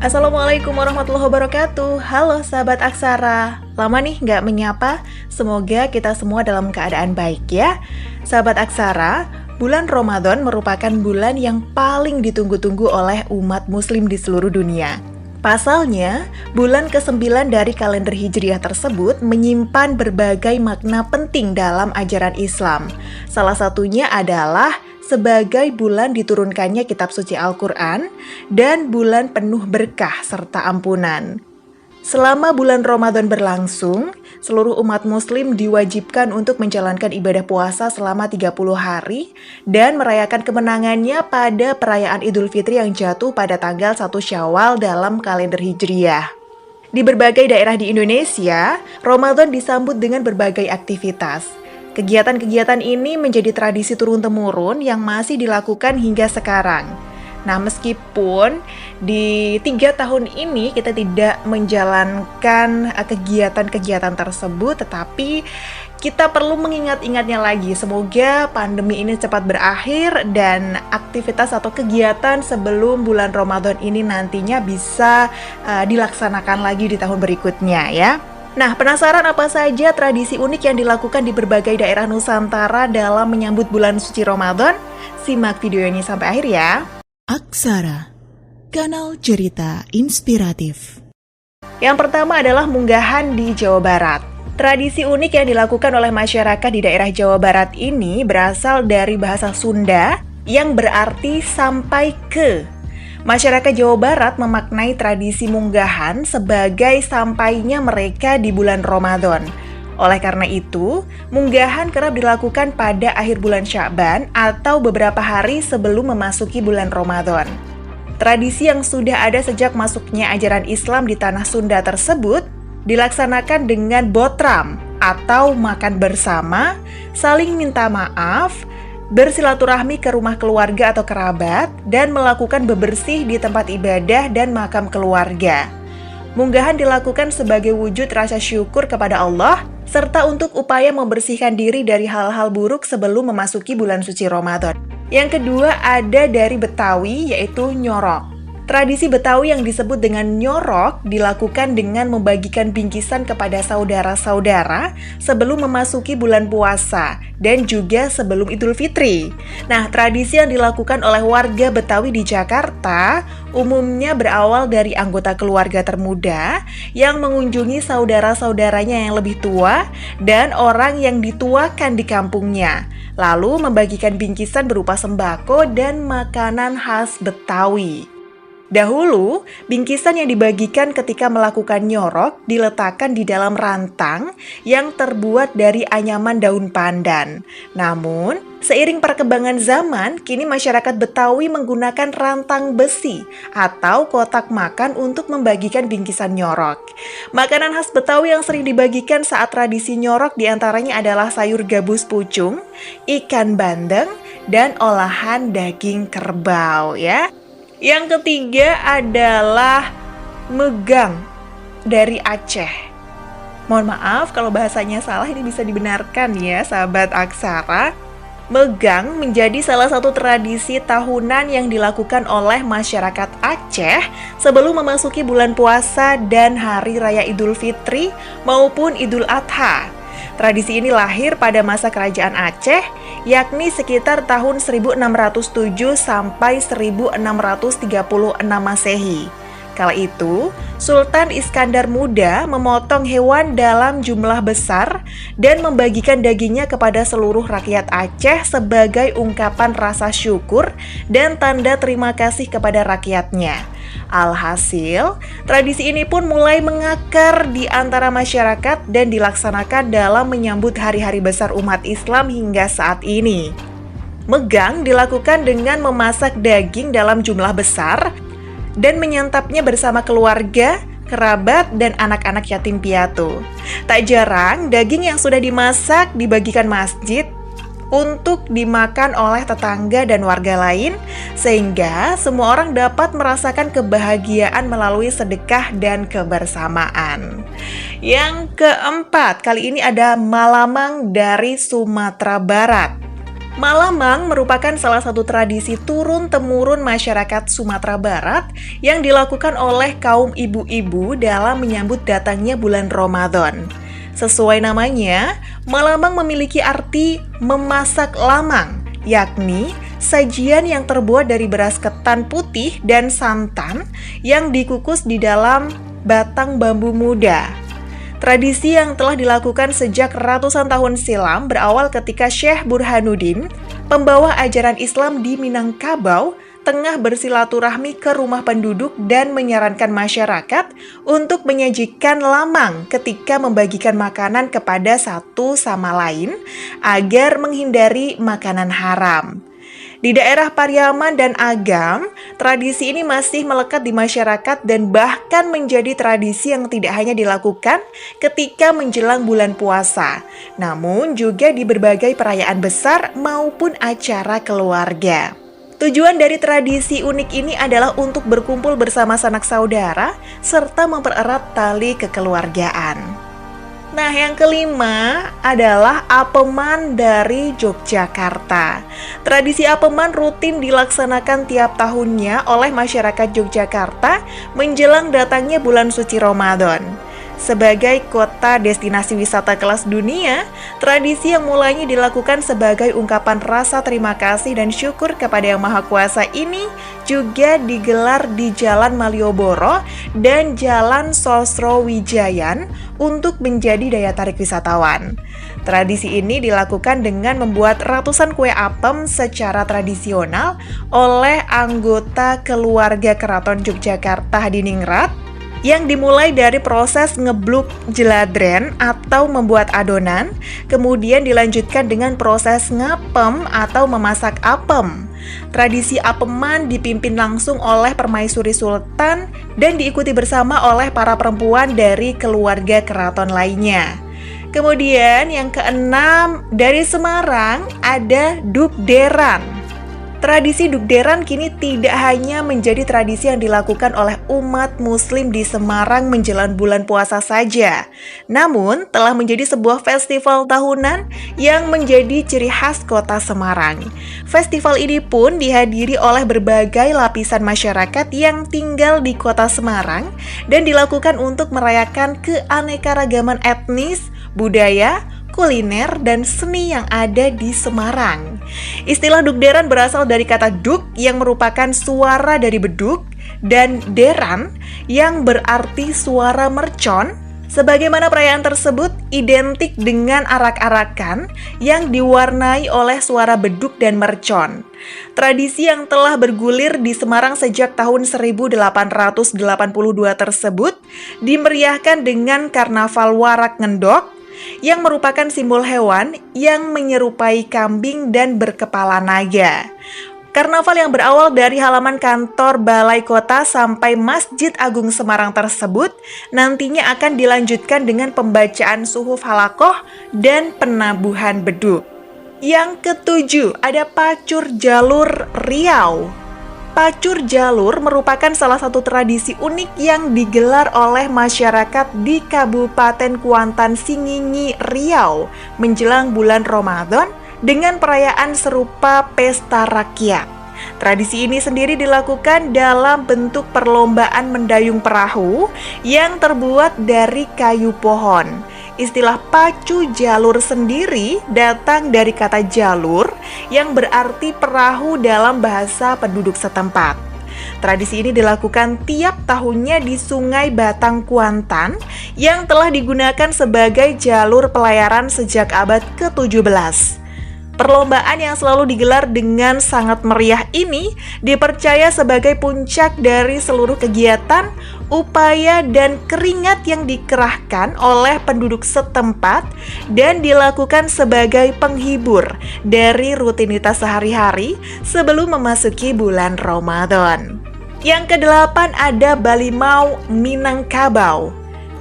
Assalamualaikum warahmatullahi wabarakatuh. Halo sahabat Aksara. Lama nih nggak menyapa. Semoga kita semua dalam keadaan baik ya. Sahabat Aksara, bulan Ramadan merupakan bulan yang paling ditunggu-tunggu oleh umat muslim di seluruh dunia. Pasalnya, bulan ke-9 dari kalender Hijriah tersebut menyimpan berbagai makna penting dalam ajaran Islam. Salah satunya adalah sebagai bulan diturunkannya kitab suci Al-Quran dan bulan penuh berkah serta ampunan. Selama bulan Ramadan berlangsung, seluruh umat muslim diwajibkan untuk menjalankan ibadah puasa selama 30 hari dan merayakan kemenangannya pada perayaan Idul Fitri yang jatuh pada tanggal 1 Syawal dalam kalender Hijriah. Di berbagai daerah di Indonesia, Ramadan disambut dengan berbagai aktivitas. Kegiatan-kegiatan ini menjadi tradisi turun-temurun yang masih dilakukan hingga sekarang. Nah, meskipun di 3 tahun ini kita tidak menjalankan kegiatan-kegiatan tersebut, tetapi kita perlu mengingat-ingatnya lagi. Semoga pandemi ini cepat berakhir dan aktivitas atau kegiatan sebelum bulan Ramadan ini nantinya bisa dilaksanakan lagi di tahun berikutnya ya. Nah, penasaran apa saja tradisi unik yang dilakukan di berbagai daerah Nusantara dalam menyambut bulan suci Ramadan? Simak videonya sampai akhir ya. Aksara, kanal cerita inspiratif. Yang pertama adalah munggahan di Jawa Barat. Tradisi unik yang dilakukan oleh masyarakat di daerah Jawa Barat ini berasal dari bahasa Sunda yang berarti sampai ke. Masyarakat Jawa Barat memaknai tradisi munggahan sebagai sampainya mereka di bulan Ramadan. Oleh karena itu, munggahan kerap dilakukan pada akhir bulan Sya'ban atau beberapa hari sebelum memasuki bulan Ramadan. Tradisi yang sudah ada sejak masuknya ajaran Islam di tanah Sunda tersebut dilaksanakan dengan botram atau makan bersama, saling minta maaf, bersilaturahmi ke rumah keluarga atau kerabat, dan melakukan bebersih di tempat ibadah dan makam keluarga. Munggahan dilakukan sebagai wujud rasa syukur kepada Allah, serta untuk upaya membersihkan diri dari hal-hal buruk sebelum memasuki bulan suci Ramadan. Yang kedua ada dari Betawi, yaitu nyorok. Tradisi Betawi yang disebut dengan nyorok dilakukan dengan membagikan bingkisan kepada saudara-saudara sebelum memasuki bulan puasa dan juga sebelum Idul Fitri. Nah, tradisi yang dilakukan oleh warga Betawi di Jakarta umumnya berawal dari anggota keluarga termuda yang mengunjungi saudara-saudaranya yang lebih tua dan orang yang dituakan di kampungnya, lalu membagikan bingkisan berupa sembako dan makanan khas Betawi. Dahulu, bingkisan yang dibagikan ketika melakukan nyorok diletakkan di dalam rantang yang terbuat dari anyaman daun pandan. Namun, seiring perkembangan zaman, kini masyarakat Betawi menggunakan rantang besi atau kotak makan untuk membagikan bingkisan nyorok. Makanan khas Betawi yang sering dibagikan saat tradisi nyorok diantaranya adalah sayur gabus pucung, ikan bandeng, dan olahan daging kerbau ya. Yang ketiga adalah megang dari Aceh. Mohon maaf kalau bahasanya salah, ini bisa dibenarkan ya sahabat Aksara. Megang menjadi salah satu tradisi tahunan yang dilakukan oleh masyarakat Aceh sebelum memasuki bulan puasa dan hari raya Idul Fitri maupun Idul Adha. Tradisi ini lahir pada masa kerajaan Aceh, yakni sekitar tahun 1607 sampai 1636 Masehi. Kala itu, Sultan Iskandar Muda memotong hewan dalam jumlah besar dan membagikan dagingnya kepada seluruh rakyat Aceh sebagai ungkapan rasa syukur dan tanda terima kasih kepada rakyatnya. Alhasil, tradisi ini pun mulai mengakar di antara masyarakat dan dilaksanakan dalam menyambut hari-hari besar umat Islam hingga saat ini. Megang dilakukan dengan memasak daging dalam jumlah besar dan menyantapnya bersama keluarga, kerabat, dan anak-anak yatim piatu. Tak jarang, daging yang sudah dimasak dibagikan masjid untuk dimakan oleh tetangga dan warga lain, sehingga semua orang dapat merasakan kebahagiaan melalui sedekah dan kebersamaan. Yang keempat, kali ini ada Malamang dari Sumatera Barat. Malamang merupakan salah satu tradisi turun-temurun masyarakat Sumatera Barat yang dilakukan oleh kaum ibu-ibu dalam menyambut datangnya bulan Ramadan. Sesuai namanya, malamang memiliki arti memasak lamang, yakni sajian yang terbuat dari beras ketan putih dan santan yang dikukus di dalam batang bambu muda. Tradisi yang telah dilakukan sejak ratusan tahun silam berawal ketika Syekh Burhanuddin, pembawa ajaran Islam di Minangkabau, tengah bersilaturahmi ke rumah penduduk dan menyarankan masyarakat untuk menyajikan lamang ketika membagikan makanan kepada satu sama lain agar menghindari makanan haram. Di daerah Pariaman dan Agam, tradisi ini masih melekat di masyarakat dan bahkan menjadi tradisi yang tidak hanya dilakukan ketika menjelang bulan puasa, namun juga di berbagai perayaan besar maupun acara keluarga. Tujuan dari tradisi unik ini adalah untuk berkumpul bersama sanak saudara serta mempererat tali kekeluargaan. Nah, yang kelima adalah Apeman dari Yogyakarta. Tradisi Apeman rutin dilaksanakan tiap tahunnya oleh masyarakat Yogyakarta menjelang datangnya bulan suci Ramadan. Sebagai kota destinasi wisata kelas dunia, tradisi yang mulanya dilakukan sebagai ungkapan rasa terima kasih dan syukur kepada Yang Maha Kuasa ini juga digelar di Jalan Malioboro dan Jalan Sosrowijayan untuk menjadi daya tarik wisatawan. Tradisi ini dilakukan dengan membuat ratusan kue apem secara tradisional oleh anggota keluarga Keraton Yogyakarta Hadiningrat, yang dimulai dari proses ngebluk jeladren atau membuat adonan, kemudian dilanjutkan dengan proses ngapem atau memasak apem. Tradisi apeman dipimpin langsung oleh permaisuri sultan dan diikuti bersama oleh para perempuan dari keluarga keraton lainnya. Kemudian yang keenam dari Semarang ada Dukderan. Tradisi Dukderan kini tidak hanya menjadi tradisi yang dilakukan oleh umat muslim di Semarang menjelang bulan puasa saja, namun telah menjadi sebuah festival tahunan yang menjadi ciri khas kota Semarang. Festival ini pun dihadiri oleh berbagai lapisan masyarakat yang tinggal di kota Semarang dan dilakukan untuk merayakan keanekaragaman etnis, budaya, kuliner, dan seni yang ada di Semarang. Istilah Dukderan berasal dari kata duk yang merupakan suara dari beduk dan deran yang berarti suara mercon. Sebagaimana perayaan tersebut identik dengan arak-arakan yang diwarnai oleh suara beduk dan mercon. Tradisi yang telah bergulir di Semarang sejak tahun 1882 tersebut dimeriahkan dengan Karnaval Warak Ngendok yang merupakan simbol hewan yang menyerupai kambing dan berkepala naga. Karnaval yang berawal dari halaman kantor Balai Kota sampai Masjid Agung Semarang tersebut nantinya akan dilanjutkan dengan pembacaan suhuf halakoh dan penabuhan beduk. Yang ketujuh ada Pacur Jalur Riau. Pacur Jalur merupakan salah satu tradisi unik yang digelar oleh masyarakat di Kabupaten Kuantan Singingi, Riau menjelang bulan Ramadan dengan perayaan serupa pesta rakyat. Tradisi ini sendiri dilakukan dalam bentuk perlombaan mendayung perahu yang terbuat dari kayu pohon. Istilah pacu jalur sendiri datang dari kata jalur yang berarti perahu dalam bahasa penduduk setempat. Tradisi ini dilakukan tiap tahunnya di Sungai Batang Kuantan yang telah digunakan sebagai jalur pelayaran sejak abad ke-17. Perlombaan yang selalu digelar dengan sangat meriah ini dipercaya sebagai puncak dari seluruh kegiatan, upaya, dan keringat yang dikerahkan oleh penduduk setempat dan dilakukan sebagai penghibur dari rutinitas sehari-hari sebelum memasuki bulan Ramadan. Yang kedelapan ada Balimau Minangkabau.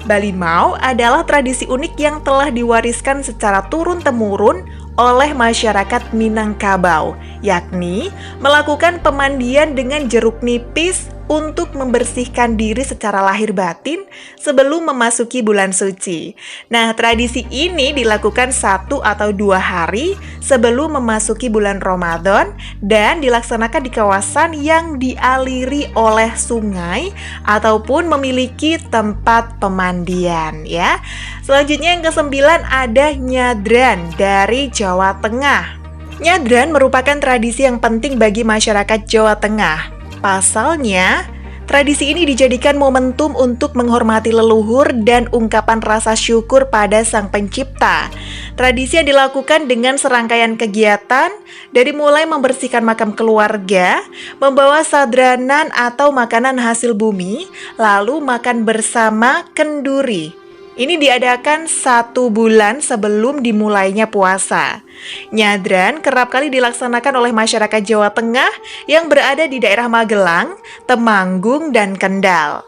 Balimau adalah tradisi unik yang telah diwariskan secara turun-temurun oleh masyarakat Minangkabau, yakni melakukan pemandian dengan jeruk nipis, untuk membersihkan diri secara lahir batin sebelum memasuki bulan suci. Nah, tradisi ini dilakukan 1 atau 2 hari sebelum memasuki bulan Ramadan dan dilaksanakan di kawasan yang dialiri oleh sungai ataupun memiliki tempat pemandian ya. Selanjutnya yang ke-9 ada nyadran dari Jawa Tengah. Nyadran merupakan tradisi yang penting bagi masyarakat Jawa Tengah. Pasalnya, tradisi ini dijadikan momentum untuk menghormati leluhur dan ungkapan rasa syukur pada Sang Pencipta. Tradisi yang dilakukan dengan serangkaian kegiatan, dari mulai membersihkan makam keluarga, membawa sadranan atau makanan hasil bumi, lalu makan bersama kenduri. Ini diadakan 1 bulan sebelum dimulainya puasa. Nyadran kerap kali dilaksanakan oleh masyarakat Jawa Tengah yang berada di daerah Magelang, Temanggung, dan Kendal.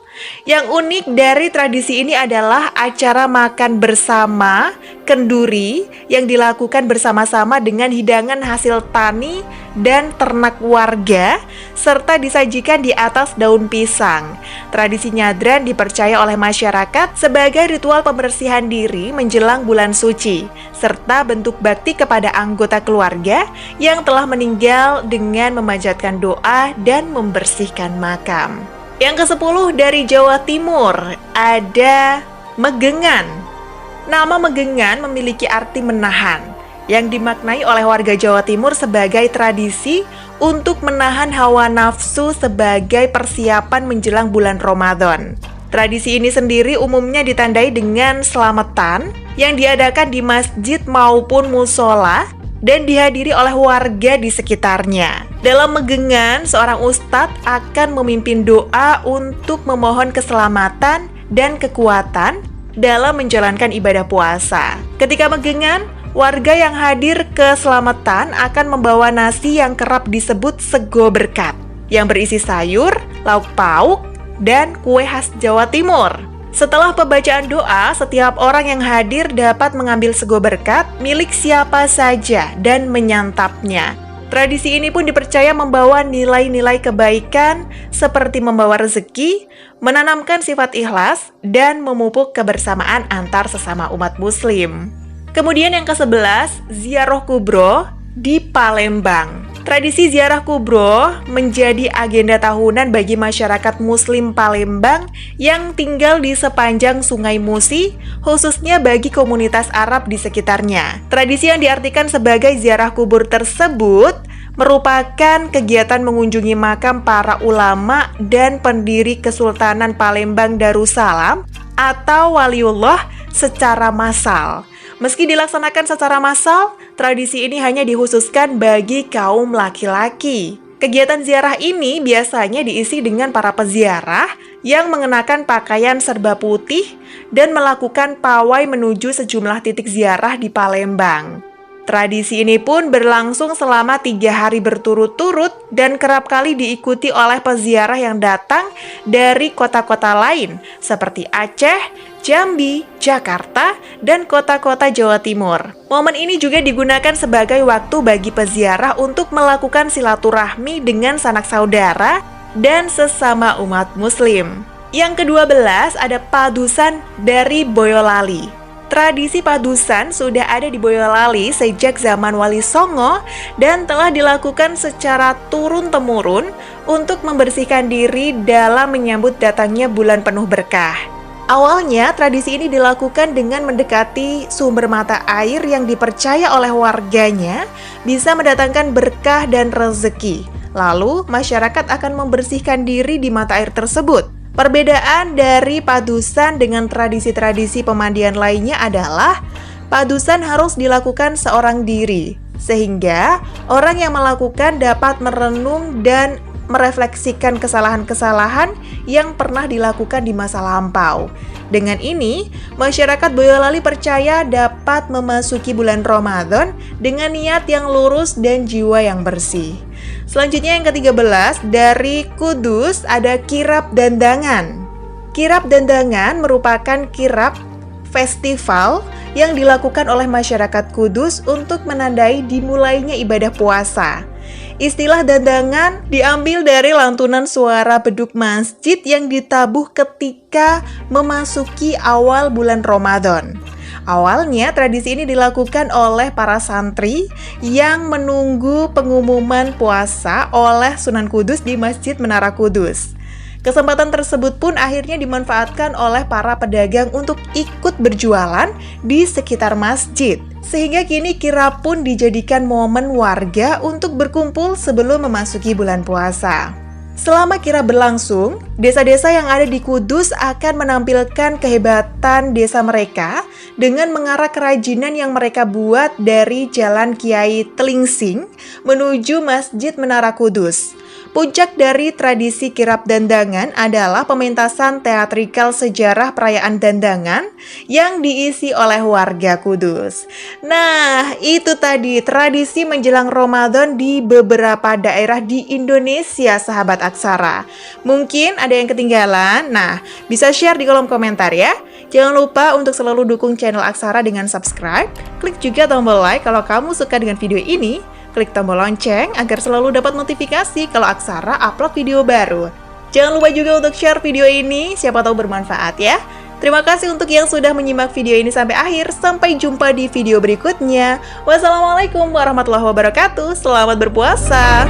Yang unik dari tradisi ini adalah acara makan bersama kenduri yang dilakukan bersama-sama dengan hidangan hasil tani dan ternak warga serta disajikan di atas daun pisang. Tradisi nyadran dipercaya oleh masyarakat sebagai ritual pembersihan diri menjelang bulan suci serta bentuk bakti kepada anggota keluarga yang telah meninggal dengan memanjatkan doa dan membersihkan makam. Yang ke-10 dari Jawa Timur ada megengan. Nama megengan memiliki arti menahan, yang dimaknai oleh warga Jawa Timur sebagai tradisi untuk menahan hawa nafsu sebagai persiapan menjelang bulan Ramadan. Tradisi ini sendiri umumnya ditandai dengan selamatan yang diadakan di masjid maupun musola dan dihadiri oleh warga di sekitarnya. Dalam megengan, seorang ustadz akan memimpin doa untuk memohon keselamatan dan kekuatan dalam menjalankan ibadah puasa. Ketika megengan, warga yang hadir ke selamatan akan membawa nasi yang kerap disebut sego berkat, yang berisi sayur, lauk pauk, dan kue khas Jawa Timur. Setelah pembacaan doa, setiap orang yang hadir dapat mengambil sego berkat milik siapa saja dan menyantapnya. Tradisi ini pun dipercaya membawa nilai-nilai kebaikan seperti membawa rezeki, menanamkan sifat ikhlas, dan memupuk kebersamaan antar sesama umat muslim. Kemudian yang ke-11, ziarah kubro di Palembang. Tradisi ziarah kubro menjadi agenda tahunan bagi masyarakat muslim Palembang yang tinggal di sepanjang Sungai Musi, khususnya bagi komunitas Arab di sekitarnya. Tradisi yang diartikan sebagai ziarah kubur tersebut merupakan kegiatan mengunjungi makam para ulama dan pendiri Kesultanan Palembang Darussalam atau Waliullah secara massal. Meski dilaksanakan secara massal, tradisi ini hanya dikhususkan bagi kaum laki-laki. Kegiatan ziarah ini biasanya diisi dengan para peziarah yang mengenakan pakaian serba putih dan melakukan pawai menuju sejumlah titik ziarah di Palembang. Tradisi ini pun berlangsung selama 3 hari berturut-turut dan kerap kali diikuti oleh peziarah yang datang dari kota-kota lain seperti Aceh, Jambi, Jakarta, dan kota-kota Jawa Timur. Momen ini juga digunakan sebagai waktu bagi peziarah untuk melakukan silaturahmi dengan sanak saudara dan sesama umat muslim. Yang ke-12 ada padusan dari Boyolali. Tradisi padusan sudah ada di Boyolali sejak zaman Wali Songo dan telah dilakukan secara turun-temurun untuk membersihkan diri dalam menyambut datangnya bulan penuh berkah. Awalnya, tradisi ini dilakukan dengan mendekati sumber mata air yang dipercaya oleh warganya bisa mendatangkan berkah dan rezeki. Lalu, masyarakat akan membersihkan diri di mata air tersebut. Perbedaan dari padusan dengan tradisi-tradisi pemandian lainnya adalah padusan harus dilakukan seorang diri, sehingga orang yang melakukan dapat merenung dan merefleksikan kesalahan-kesalahan yang pernah dilakukan di masa lampau. Dengan ini, masyarakat Boyolali percaya dapat memasuki bulan Ramadan dengan niat yang lurus dan jiwa yang bersih. Selanjutnya yang ke-13, dari Kudus ada kirap dandangan. Kirap dandangan merupakan kirap festival yang dilakukan oleh masyarakat Kudus untuk menandai dimulainya ibadah puasa. Istilah dandangan diambil dari lantunan suara beduk masjid yang ditabuh ketika memasuki awal bulan Ramadan. Awalnya, tradisi ini dilakukan oleh para santri yang menunggu pengumuman puasa oleh Sunan Kudus di Masjid Menara Kudus. Kesempatan tersebut pun akhirnya dimanfaatkan oleh para pedagang untuk ikut berjualan di sekitar masjid. Sehingga kini kirap pun dijadikan momen warga untuk berkumpul sebelum memasuki bulan puasa. Selama kirap berlangsung, desa-desa yang ada di Kudus akan menampilkan kehebatan desa mereka dengan mengarah kerajinan yang mereka buat dari Jalan Kiai Telingsing menuju Masjid Menara Kudus. Puncak dari tradisi kirap dandangan adalah pementasan teatrikal sejarah perayaan dandangan yang diisi oleh warga Kudus. Nah, itu tadi tradisi menjelang Ramadan di beberapa daerah di Indonesia, sahabat Aksara. Mungkin ada yang ketinggalan? Nah, bisa share di kolom komentar ya. Jangan lupa untuk selalu dukung channel Aksara dengan subscribe. Klik juga tombol like kalau kamu suka dengan video ini. Klik tombol lonceng agar selalu dapat notifikasi kalau Aksara upload video baru. Jangan lupa juga untuk share video ini, siapa tahu bermanfaat ya. Terima kasih untuk yang sudah menyimak video ini sampai akhir. Sampai jumpa di video berikutnya. Wassalamualaikum warahmatullahi wabarakatuh. Selamat berpuasa.